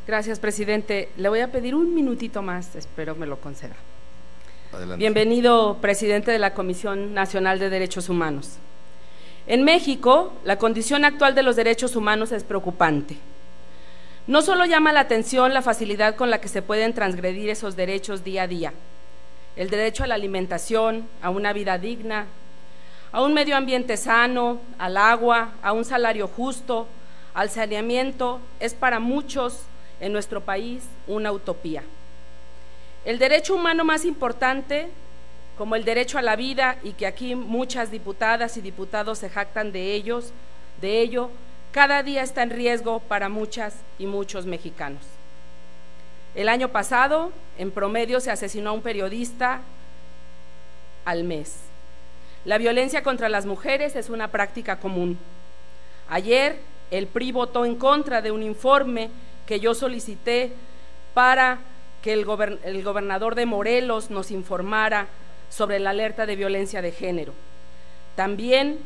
Gracias, presidente. Le voy a pedir un minutito más, espero me lo conceda. Adelante. Bienvenido, presidente de la Comisión Nacional de Derechos Humanos. En México, la condición actual de los derechos humanos es preocupante. No solo llama la atención la facilidad con la que se pueden transgredir esos derechos día a día, el derecho a la alimentación, a una vida digna, a un medio ambiente sano, al agua, a un salario justo, al saneamiento, es para muchos en nuestro país una utopía. El derecho humano más importante, como el derecho a la vida, y que aquí muchas diputadas y diputados se jactan de ello, cada día está en riesgo para muchas y muchos mexicanos. El año pasado, en promedio, se asesinó a un periodista al mes. La violencia contra las mujeres es una práctica común. Ayer, el PRI votó en contra de un informe que yo solicité para que el gobernador de Morelos nos informara sobre la alerta de violencia de género. También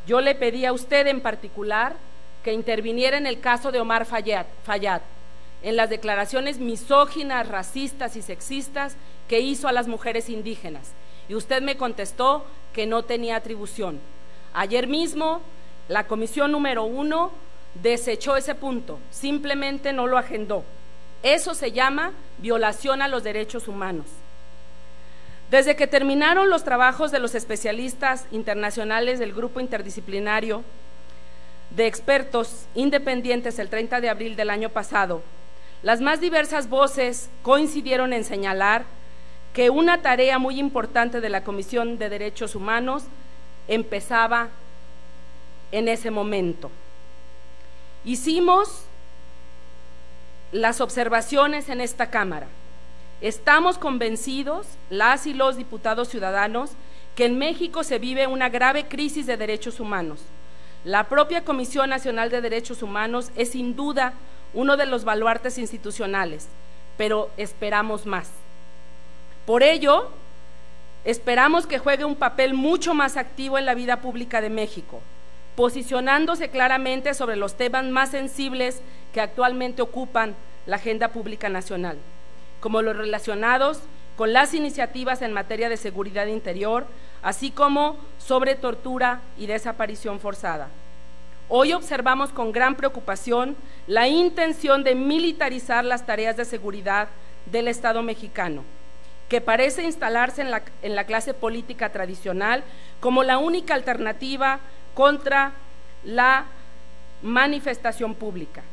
yo le pedí a usted en particular que interviniera en el caso de Omar Fayad, en las declaraciones misóginas, racistas y sexistas que hizo a las mujeres indígenas, y usted me contestó que no tenía atribución. Ayer mismo la comisión número 1 desechó ese punto, simplemente no lo agendó. Eso se llama violación a los derechos humanos. Desde que terminaron los trabajos de los especialistas internacionales del Grupo Interdisciplinario de Expertos Independientes el 30 de abril del año pasado, las más diversas voces coincidieron en señalar que una tarea muy importante de la Comisión de Derechos Humanos empezaba en ese momento. Hicimos las observaciones en esta Cámara. Estamos convencidos, las y los diputados ciudadanos, que en México se vive una grave crisis de derechos humanos. La propia Comisión Nacional de Derechos Humanos es sin duda uno de los baluartes institucionales, pero esperamos más. Por ello, esperamos que juegue un papel mucho más activo en la vida pública de México, posicionándose claramente sobre los temas más sensibles que actualmente ocupan la agenda pública nacional, como los relacionados con las iniciativas en materia de seguridad interior, así como sobre tortura y desaparición forzada. Hoy observamos con gran preocupación la intención de militarizar las tareas de seguridad del Estado mexicano, que parece instalarse en la clase política tradicional como la única alternativa contra la manifestación pública.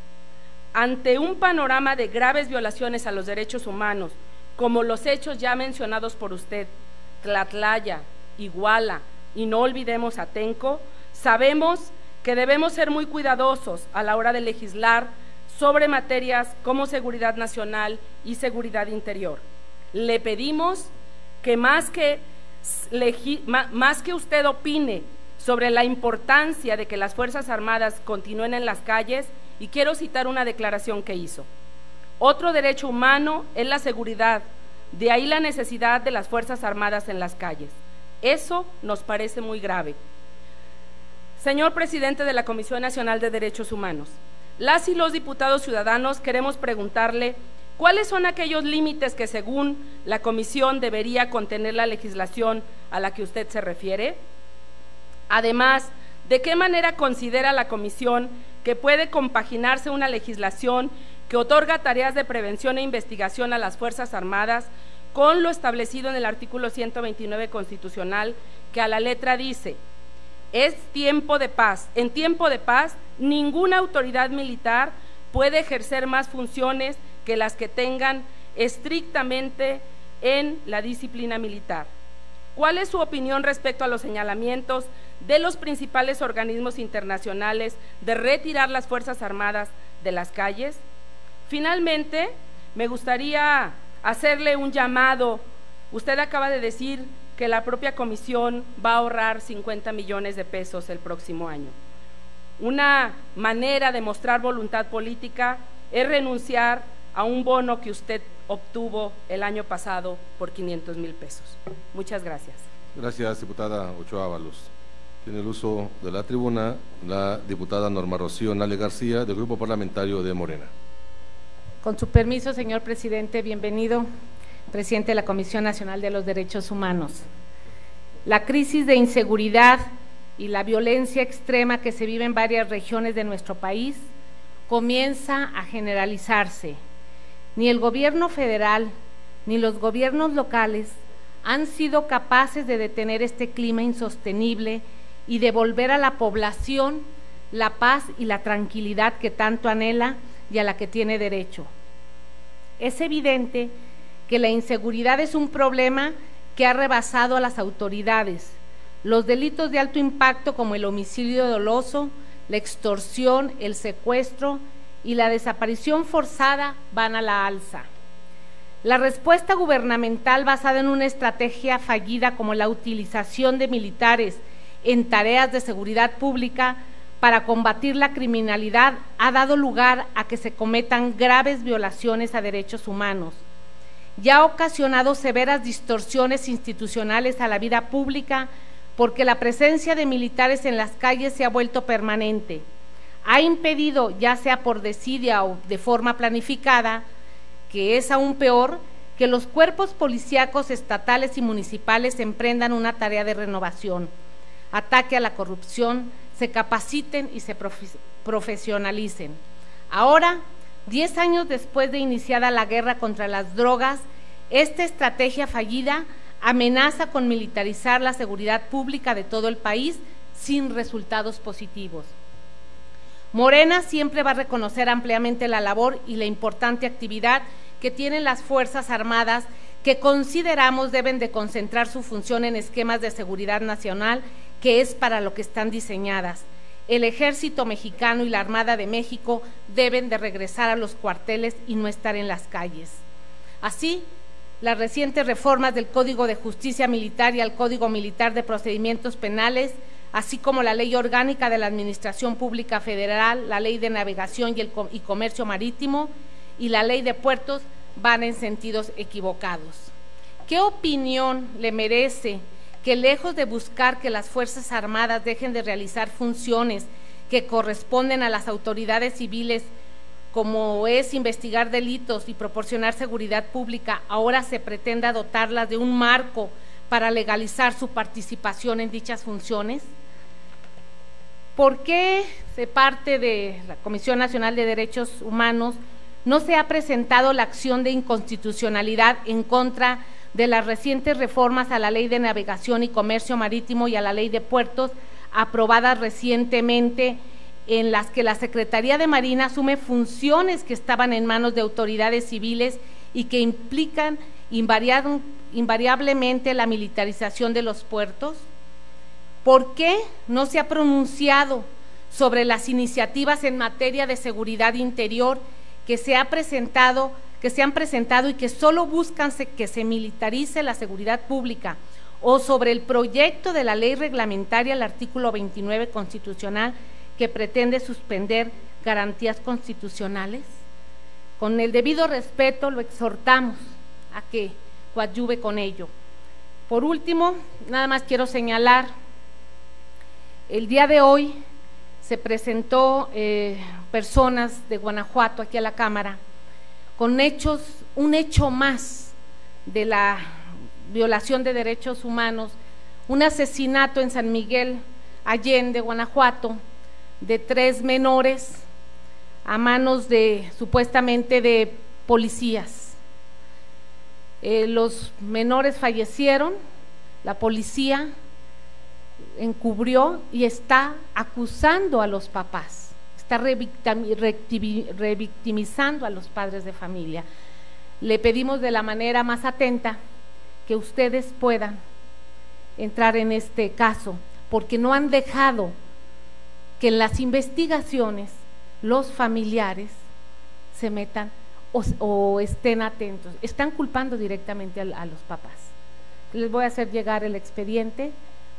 Ante un panorama de graves violaciones a los derechos humanos, como los hechos ya mencionados por usted, Tlatlaya, Iguala y no olvidemos Atenco, sabemos que debemos ser muy cuidadosos a la hora de legislar sobre materias como seguridad nacional y seguridad interior. Le pedimos que más que usted opine sobre la importancia de que las Fuerzas Armadas continúen en las calles, y quiero citar una declaración que hizo. Otro derecho humano es la seguridad, de ahí la necesidad de las Fuerzas Armadas en las calles. Eso nos parece muy grave. Señor presidente de la Comisión Nacional de Derechos Humanos, las y los diputados ciudadanos queremos preguntarle cuáles son aquellos límites que según la comisión debería contener la legislación a la que usted se refiere. Además, ¿de qué manera considera la comisión que puede compaginarse una legislación que otorga tareas de prevención e investigación a las Fuerzas Armadas con lo establecido en el artículo 129 constitucional, que a la letra dice: es tiempo de paz. En tiempo de paz, ninguna autoridad militar puede ejercer más funciones que las que tengan estrictamente en la disciplina militar. ¿Cuál es su opinión respecto a los señalamientos de los principales organismos internacionales de retirar las Fuerzas Armadas de las calles? Finalmente, me gustaría hacerle un llamado. Usted acaba de decir que la propia comisión va a ahorrar 50 millones de pesos el próximo año. Una manera de mostrar voluntad política es renunciar a un bono que usted obtuvo el año pasado por 500,000 pesos. Muchas gracias. Gracias, diputada Ochoa Ábalos. Tiene el uso de la tribuna la diputada Norma Rocío Nale García, del Grupo Parlamentario de Morena. Con su permiso, señor presidente, bienvenido, presidente de la Comisión Nacional de los Derechos Humanos. La crisis de inseguridad y la violencia extrema que se vive en varias regiones de nuestro país comienza a generalizarse. Ni el gobierno federal ni los gobiernos locales han sido capaces de detener este clima insostenible y devolver a la población la paz y la tranquilidad que tanto anhela y a la que tiene derecho. Es evidente que la inseguridad es un problema que ha rebasado a las autoridades. Los delitos de alto impacto como el homicidio doloso, la extorsión, el secuestro y la desaparición forzada van a la alza. La respuesta gubernamental basada en una estrategia fallida como la utilización de militares en tareas de seguridad pública para combatir la criminalidad ha dado lugar a que se cometan graves violaciones a derechos humanos. Ya ha ocasionado severas distorsiones institucionales a la vida pública porque la presencia de militares en las calles se ha vuelto permanente. Ha impedido, ya sea por desidia o de forma planificada, que es aún peor, que los cuerpos policíacos estatales y municipales emprendan una tarea de renovación, ataque a la corrupción, se capaciten y se profesionalicen. Ahora, 10 años después de iniciada la guerra contra las drogas, esta estrategia fallida amenaza con militarizar la seguridad pública de todo el país sin resultados positivos. Morena siempre va a reconocer ampliamente la labor y la importante actividad que tienen las Fuerzas Armadas, que consideramos deben de concentrar su función en esquemas de seguridad nacional, que es para lo que están diseñadas. El Ejército Mexicano y la Armada de México deben de regresar a los cuarteles y no estar en las calles. Así, las recientes reformas del Código de Justicia Militar y al Código Militar de Procedimientos Penales, así como la Ley Orgánica de la Administración Pública Federal, la Ley de Navegación y Comercio Marítimo y la Ley de Puertos, van en sentidos equivocados. ¿Qué opinión le merece que, lejos de buscar que las Fuerzas Armadas dejen de realizar funciones que corresponden a las autoridades civiles, como es investigar delitos y proporcionar seguridad pública, ahora se pretenda dotarlas de un marco para legalizar su participación en dichas funciones? ¿Por qué de parte de la Comisión Nacional de Derechos Humanos no se ha presentado la acción de inconstitucionalidad en contra de las recientes reformas a la Ley de Navegación y Comercio Marítimo y a la Ley de Puertos, aprobadas recientemente, en las que la Secretaría de Marina asume funciones que estaban en manos de autoridades civiles y que implican invariablemente la militarización de los puertos? ¿Por qué no se ha pronunciado sobre las iniciativas en materia de seguridad interior que se han presentado y que solo buscan que se militarice la seguridad pública, o sobre el proyecto de la ley reglamentaria, el artículo 29 constitucional, que pretende suspender garantías constitucionales? Con el debido respeto lo exhortamos a que coadyuve con ello. Por último, nada más quiero señalar, el día de hoy se presentó personas de Guanajuato aquí a la Cámara con un hecho más de la violación de derechos humanos, un asesinato en San Miguel Allende, Guanajuato, de 3 menores a manos de supuestamente de policías. Los menores fallecieron, la policía encubrió y está acusando a los papás, está revictimizando a los padres de familia. Le pedimos de la manera más atenta que ustedes puedan entrar en este caso, porque no han dejado que en las investigaciones los familiares se metan o estén atentos, están culpando directamente a los papás. Les voy a hacer llegar el expediente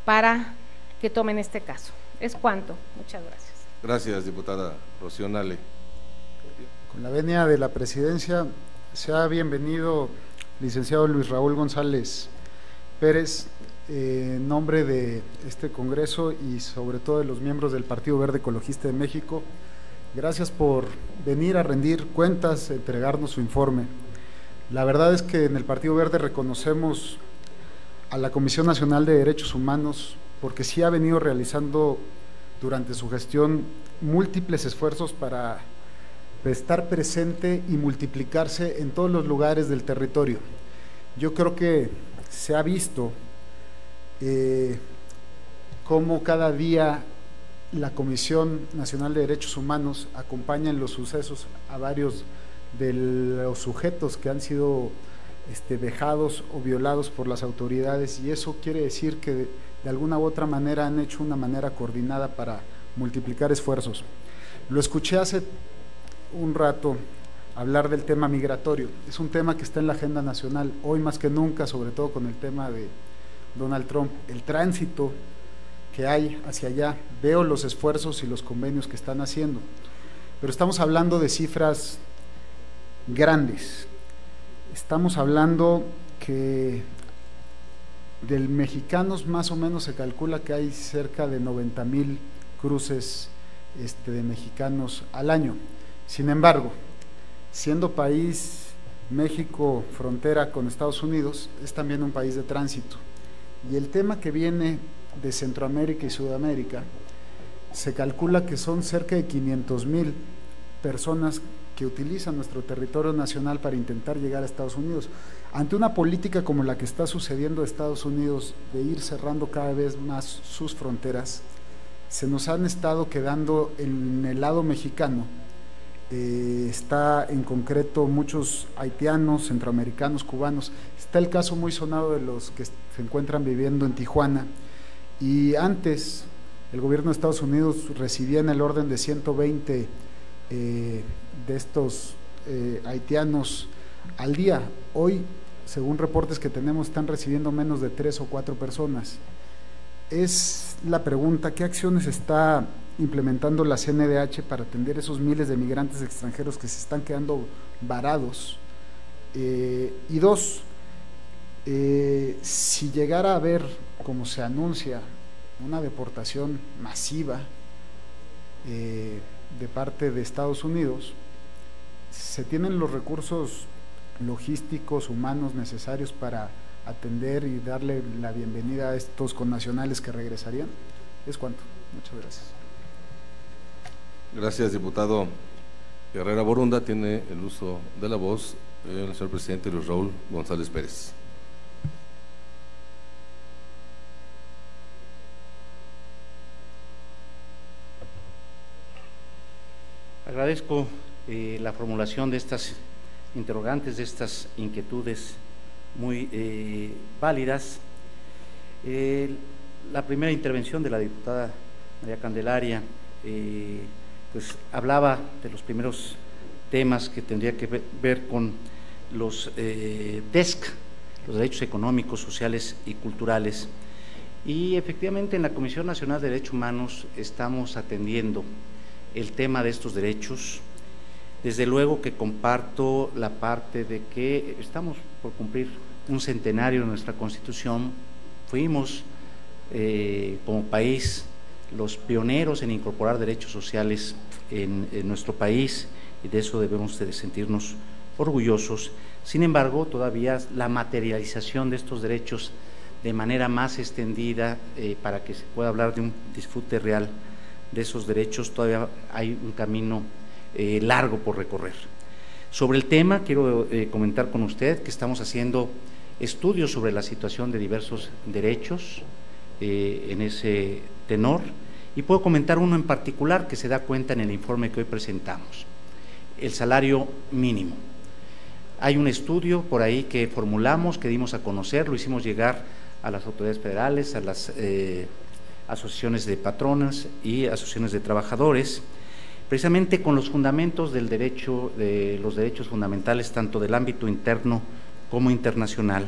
para que tomen este caso. Es cuanto. Muchas gracias. Gracias, diputada Rocío Nale. Con la venia de la presidencia, sea bienvenido licenciado Luis Raúl González Pérez, en nombre de este Congreso y sobre todo de los miembros del Partido Verde Ecologista de México, gracias por venir a rendir cuentas, entregarnos su informe. La verdad es que en el Partido Verde reconocemos a la Comisión Nacional de Derechos Humanos porque sí ha venido realizando durante su gestión múltiples esfuerzos para estar presente y multiplicarse en todos los lugares del territorio. Yo creo que se ha visto cómo cada día la Comisión Nacional de Derechos Humanos acompaña en los sucesos a varios de los sujetos que han sido vejados o violados por las autoridades, y eso quiere decir que de alguna u otra manera han hecho una manera coordinada para multiplicar esfuerzos. Lo escuché hace un rato hablar del tema migratorio. Es un tema que está en la agenda nacional hoy más que nunca, sobre todo con el tema de Donald Trump, el tránsito que hay hacia allá. Veo los esfuerzos y los convenios que están haciendo, pero estamos hablando de cifras grandes. Estamos hablando que del mexicanos más o menos se calcula que hay cerca de 90,000 cruces de mexicanos al año. Sin embargo, siendo país México frontera con Estados Unidos, es también un país de tránsito, y el tema que viene de Centroamérica y Sudamérica se calcula que son cerca de 500,000 personas que utilizan nuestro territorio nacional para intentar llegar a Estados Unidos. Ante una política como la que está sucediendo en Estados Unidos de ir cerrando cada vez más sus fronteras, se nos han estado quedando en el lado mexicano. Está en concreto muchos haitianos, centroamericanos, cubanos. Está el caso muy sonado de los que se encuentran viviendo en Tijuana, y antes el gobierno de Estados Unidos recibía en el orden de 120 de estos haitianos al día. Hoy, según reportes que tenemos, están recibiendo menos de 3 o 4 personas. Es la pregunta: ¿qué acciones está implementando la CNDH para atender esos miles de migrantes extranjeros que se están quedando varados? Y dos, si llegara a haber, como se anuncia, una deportación masiva de parte de Estados Unidos, ¿se tienen los recursos logísticos, humanos necesarios para atender y darle la bienvenida a estos connacionales que regresarían? Es cuanto. Muchas gracias. Gracias, diputado Herrera Borunda. Tiene el uso de la voz el señor presidente Luis Raúl González Pérez. Agradezco la formulación de estas interrogantes, de estas inquietudes muy válidas. La primera intervención de la diputada María Candelaria pues hablaba de los primeros temas que tendría que ver con los DESC, los derechos económicos, sociales y culturales, y efectivamente en la Comisión Nacional de Derechos Humanos estamos atendiendo el tema de estos derechos. Desde luego que comparto la parte de que estamos por cumplir un centenario de nuestra Constitución. Fuimos como país los pioneros en incorporar derechos sociales en nuestro país, y de eso debemos de sentirnos orgullosos. Sin embargo, todavía la materialización de estos derechos de manera más extendida, para que se pueda hablar de un disfrute real de esos derechos, todavía hay un camino largo por recorrer. Sobre el tema, quiero comentar con usted que estamos haciendo estudios sobre la situación de diversos derechos en ese tenor, y puedo comentar uno en particular que se da cuenta en el informe que hoy presentamos: el salario mínimo. Hay un estudio por ahí que formulamos, que dimos a conocer, lo hicimos llegar a las autoridades federales, a las asociaciones de patronas y asociaciones de trabajadores, precisamente con los fundamentos del derecho, de los derechos fundamentales, tanto del ámbito interno como internacional,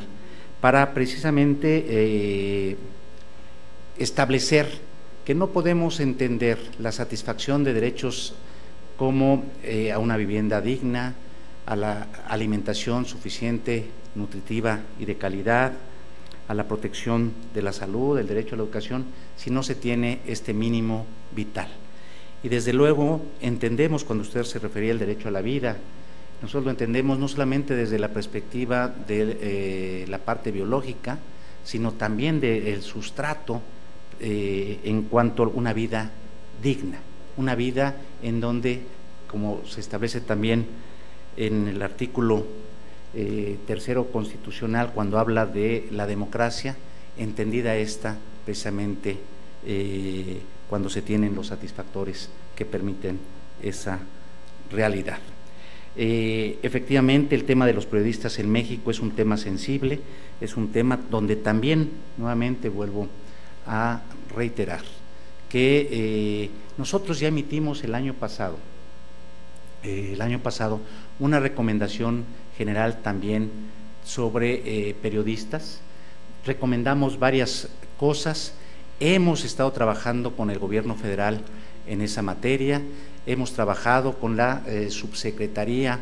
para precisamente establecer que no podemos entender la satisfacción de derechos como a una vivienda digna, a la alimentación suficiente, nutritiva y de calidad, a la protección de la salud, el derecho a la educación, si no se tiene este mínimo vital. Y desde luego entendemos, cuando usted se refería al derecho a la vida, nosotros lo entendemos no solamente desde la perspectiva de la parte biológica, sino también del sustrato en cuanto a una vida digna, una vida en donde, como se establece también en el artículo tercero constitucional, cuando habla de la democracia, entendida esta precisamente cuando se tienen los satisfactores que permiten esa realidad. Efectivamente, el tema de los periodistas en México es un tema sensible, es un tema donde también, nuevamente vuelvo a reiterar, que nosotros ya emitimos el año pasado, una recomendación general también sobre periodistas. Recomendamos varias cosas, hemos estado trabajando con el gobierno federal en esa materia, hemos trabajado con la Subsecretaría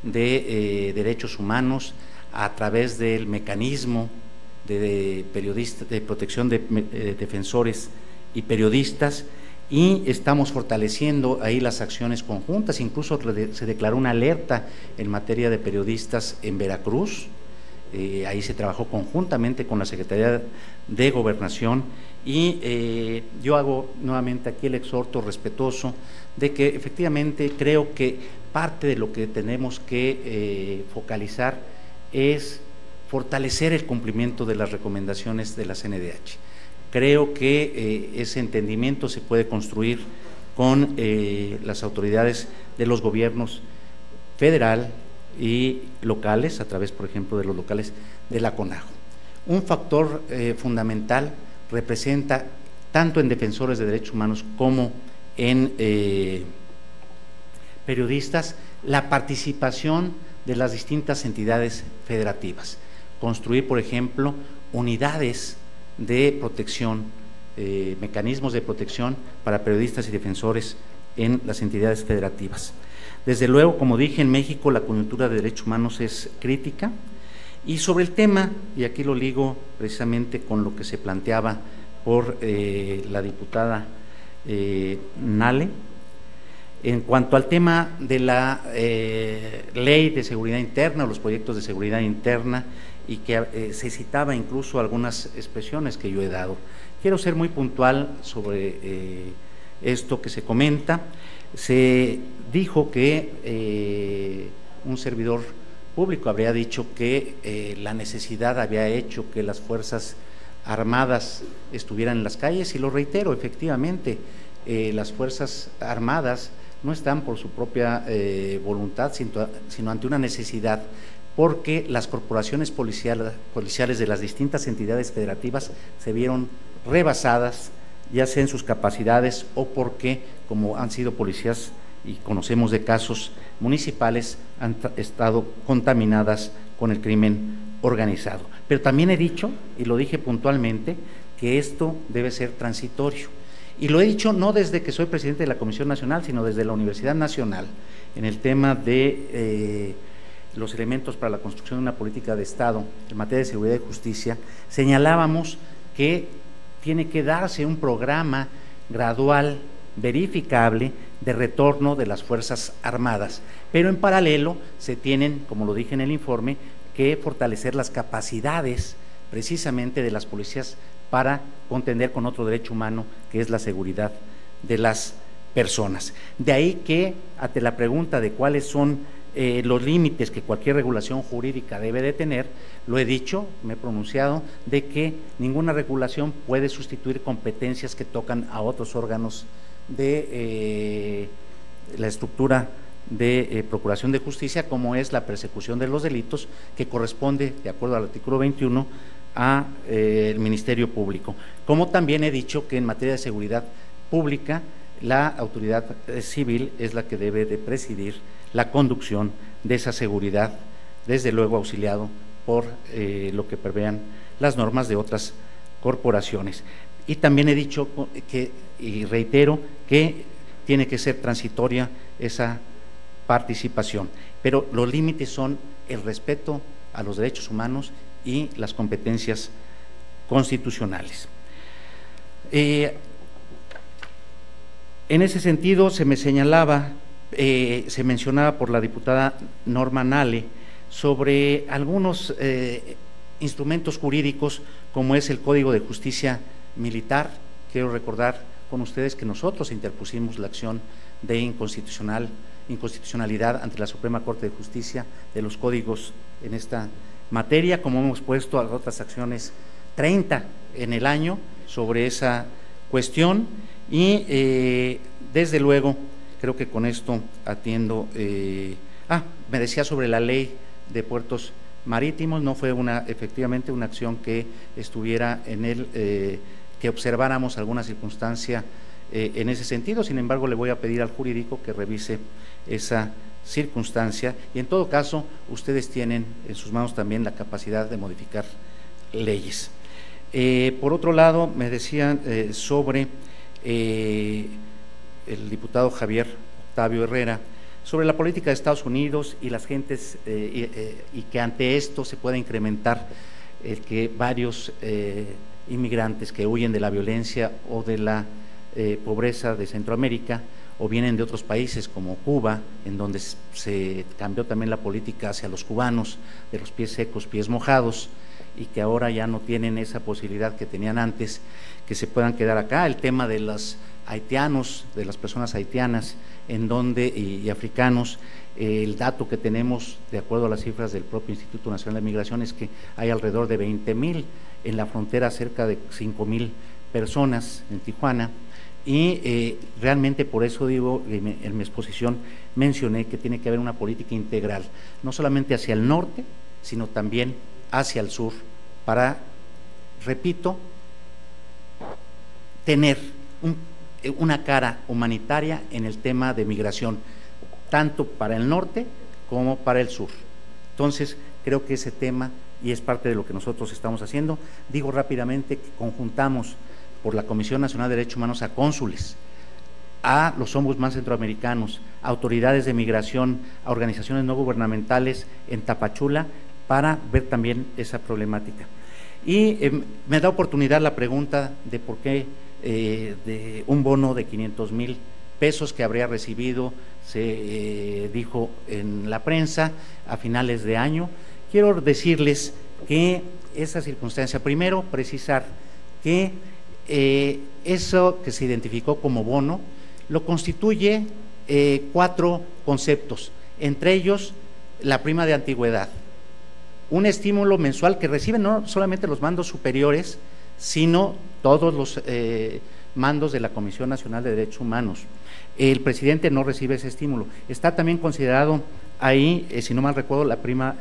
de Derechos Humanos a través del mecanismo de protección de defensores y periodistas, y estamos fortaleciendo ahí las acciones conjuntas. Incluso se declaró una alerta en materia de periodistas en Veracruz. Ahí se trabajó conjuntamente con la Secretaría de Gobernación, y yo hago nuevamente aquí el exhorto respetuoso de que efectivamente creo que parte de lo que tenemos que focalizar es fortalecer el cumplimiento de las recomendaciones de la CNDH. Creo que ese entendimiento se puede construir con las autoridades de los gobiernos federal y locales, a través, por ejemplo, de los locales de la CONAGO. Un factor fundamental representa, tanto en defensores de derechos humanos como en periodistas, la participación de las distintas entidades federativas. Construir, por ejemplo, unidades de protección, mecanismos de protección para periodistas y defensores en las entidades federativas. Desde luego, como dije, en México la coyuntura de derechos humanos es crítica, y sobre el tema, y aquí lo ligo precisamente con lo que se planteaba por la diputada Nale, en cuanto al tema de la ley de seguridad interna o los proyectos de seguridad interna, y que se citaba incluso algunas expresiones que yo he dado. Quiero ser muy puntual sobre esto que se comenta. Se dijo que un servidor público habría dicho que la necesidad había hecho que las Fuerzas Armadas estuvieran en las calles, y lo reitero, efectivamente, las Fuerzas Armadas no están por su propia voluntad, sino ante una necesidad, porque las corporaciones policiales de las distintas entidades federativas se vieron rebasadas, ya sea en sus capacidades o porque, como han sido policías, y conocemos de casos municipales, han estado contaminadas con el crimen organizado. Pero también he dicho, y lo dije puntualmente, que esto debe ser transitorio. Y lo he dicho no desde que soy presidente de la Comisión Nacional, sino desde la Universidad Nacional, en el tema de los elementos para la construcción de una política de Estado en materia de seguridad y justicia. Señalábamos que tiene que darse un programa gradual, verificable, de retorno de las Fuerzas Armadas, pero en paralelo se tienen, como lo dije en el informe, que fortalecer las capacidades precisamente de las policías para contender con otro derecho humano, que es la seguridad de las personas. De ahí que, ante la pregunta de cuáles son los límites que cualquier regulación jurídica debe de tener, lo he dicho, me he pronunciado, de que ninguna regulación puede sustituir competencias que tocan a otros órganos de la estructura de procuración de justicia, como es la persecución de los delitos, que corresponde, de acuerdo al artículo 21, a el Ministerio Público. Como también he dicho que en materia de seguridad pública, la autoridad civil es la que debe de presidir la conducción de esa seguridad, desde luego auxiliado por lo que prevean las normas de otras corporaciones. Y también he dicho que, y reitero, que tiene que ser transitoria esa participación, pero los límites son el respeto a los derechos humanos y las competencias constitucionales. En ese sentido se me señalaba, se mencionaba por la diputada Norma Nale sobre algunos instrumentos jurídicos como es el Código de Justicia Militar. Quiero recordar con ustedes que nosotros interpusimos la acción de inconstitucionalidad ante la Suprema Corte de Justicia de los códigos en esta materia, como hemos puesto a otras acciones 30 en el año sobre esa cuestión y desde luego creo que con esto atiendo. Me decía sobre la ley de puertos marítimos, no fue efectivamente una acción que estuviera en que observáramos alguna circunstancia en ese sentido. Sin embargo, le voy a pedir al jurídico que revise esa circunstancia y en todo caso ustedes tienen en sus manos también la capacidad de modificar leyes. Por otro lado, me decían sobre el diputado Javier Octavio Herrera, sobre la política de Estados Unidos y las gentes y que ante esto se pueda incrementar el que varios inmigrantes que huyen de la violencia o de la pobreza de Centroamérica o vienen de otros países como Cuba, en donde se cambió también la política hacia los cubanos, de los pies secos, pies mojados, y que ahora ya no tienen esa posibilidad que tenían antes, que se puedan quedar acá. El tema de los haitianos, de las personas haitianas y africanos, el dato que tenemos, de acuerdo a las cifras del propio Instituto Nacional de Migración, es que hay alrededor de 20,000, en la frontera cerca de 5,000 personas en Tijuana, y realmente por eso digo, en mi exposición mencioné que tiene que haber una política integral, no solamente hacia el norte, sino también hacia el sur, para, repito, tener una cara humanitaria en el tema de migración, tanto para el norte como para el sur. Entonces, creo que ese tema, y es parte de lo que nosotros estamos haciendo, digo rápidamente que conjuntamos por la Comisión Nacional de Derechos Humanos a cónsules, a los ombudsman centroamericanos, a autoridades de migración, a organizaciones no gubernamentales en Tapachula, para ver también esa problemática. Y me da oportunidad la pregunta de por qué de un bono de 500,000 pesos que habría recibido, se dijo en la prensa a finales de año. Quiero decirles que esa circunstancia, primero precisar que eso que se identificó como bono lo constituye 4 conceptos, entre ellos la prima de antigüedad, un estímulo mensual que reciben no solamente los mandos superiores, sino todos los mandos de la Comisión Nacional de Derechos Humanos. El presidente no recibe ese estímulo. Está también considerado ahí, si no mal recuerdo, la prima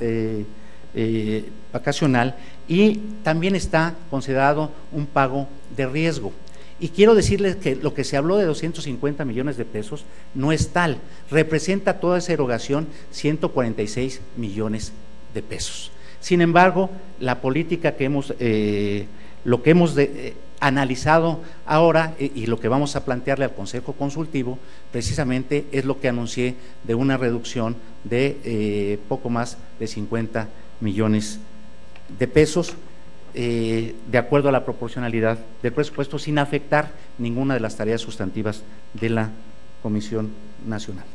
vacacional, y también está considerado un pago de riesgo. Y quiero decirles que lo que se habló de 250 millones de pesos no es tal, representa toda esa erogación 146 millones de pesos. Sin embargo, la política que hemos, lo que hemos analizado ahora y lo que vamos a plantearle al Consejo Consultivo, precisamente es lo que anuncié de una reducción de poco más de 50 millones de pesos, de acuerdo a la proporcionalidad del presupuesto, sin afectar ninguna de las tareas sustantivas de la Comisión Nacional.